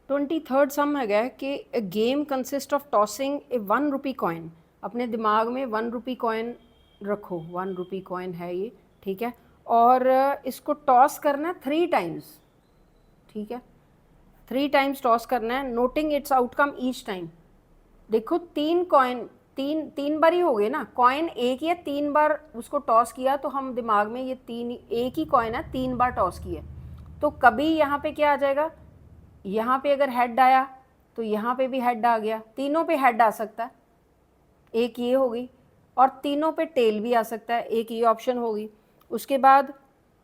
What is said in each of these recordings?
23rd sum है कि a game consist of tossing a 1 rupee coin. अपने दिमाग में 1 रुपी कॉइन रखो, 1 रुपी कॉइन है ये, ठीक है, और इसको टॉस करना है 3 टाइम्स, ठीक है, 3 टाइम्स टॉस करना है, noting it's outcome each time. देखो 3 कॉइन, तीन बार ही हो गए ना, कॉइन एक ही है, 3 बार उसको टॉस किया तो हम दिमाग में ये 3 एक ही कॉइन है, 3 बार टॉस किया, तो कभी यहाँ पे क्या आ जाएगा, यहाँ पे अगर हेड आया तो यहाँ पे भी हेड आ गया, तीनों पे हेड आ सकता है, एक ये हो गई, और तीनों पे टेल भी आ सकता है, एक ये ऑप्शन होगी। उसके बाद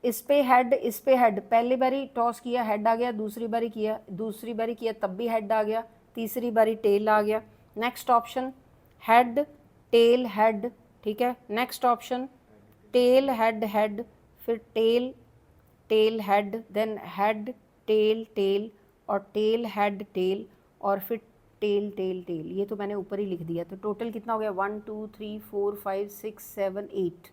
इस पे हेड, इस पे हेड, पहली बारी टॉस किया हेड आ गया, दूसरी बारी किया तब भी हेड आ गया, तीसरी बारी टेल आ गया। Next option head tail head, ठीक है, next option tail head head, फिर tail tail head, then head tail tail, और टेल हेड टेल, और फिर टेल टेल टेल। ये तो मैंने ऊपर ही लिख दिया, तो टोटल कितना हो गया 1 2 3 4 5 6 7 8।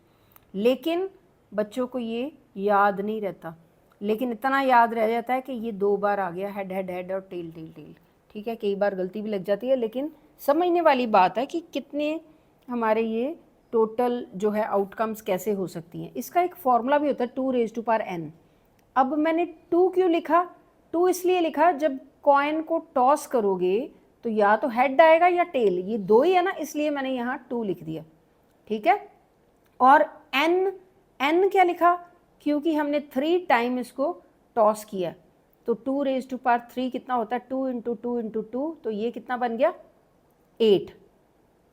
लेकिन बच्चों को ये याद नहीं रहता, लेकिन इतना याद रह जाता है कि ये 2 बार आ गया हेड हेड हेड और टेल टेल टेल, ठीक है। कई बार गलती भी लग जाती है, लेकिन समझने वाली बात है कि कितने हमारे ये टोटल जो है आउटकम्स कैसे हो सकती हैं। इसका एक फॉर्मूला भी होता है 2 रेज़ टू पावर n। अब मैंने 2 क्यों लिखा, 2 इसलिए लिखा, जब कॉइन को टॉस करोगे तो या तो हेड आएगा या टेल, ये 2 ही है ना, इसलिए मैंने यहाँ 2 लिख दिया, ठीक है। और n क्या लिखा, क्योंकि हमने 3 टाइम इसको टॉस किया, तो 2 रेज़ टू पावर 3 कितना होता है, 2 इंटू 2 इंटू 2, तो ये कितना बन गया 8,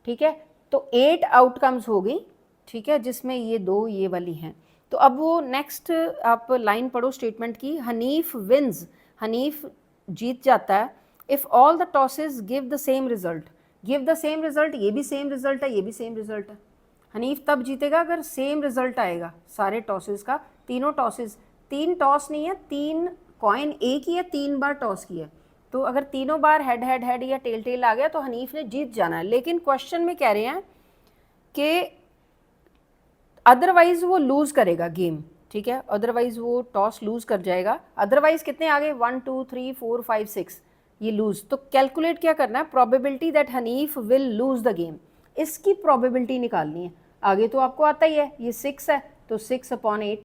ठीक है। तो 8 आउटकम्स हो गई, ठीक है, जिसमें ये 2 ये वाली हैं। तो अब वो नेक्स्ट आप लाइन पढ़ो स्टेटमेंट की, हनीफ विन्स, हनीफ जीत जाता है, if all the tosses give the same result, give the same result, ये भी सेम रिजल्ट है, ये भी सेम रिजल्ट है। हनीफ तब जीतेगा अगर सेम रिजल्ट आएगा सारे टॉसेस का, तीनों टॉसेस, 3 टॉस नहीं है, 3 कॉइन एक ही है, 3 बार टॉस किया, तो अगर तीनों बार हेड हेड हेड या टेल टेल आ गया तो हनीफ ने जीत जाना है। लेकिन क्वेश्चन में कह रहे हैं कि अदरवाइज वो लूज करेगा गेम, ठीक है, अदरवाइज वो टॉस लूज कर जाएगा। अदरवाइज कितने आ गए 1 2 3 4 5 6, ये लूज, तो कैलकुलेट क्या करना है, probability that Hanif will lose the game, इसकी प्रोबेबिलिटी निकालनी है। आगे तो आपको आता ही है, ये 6 है तो 6/8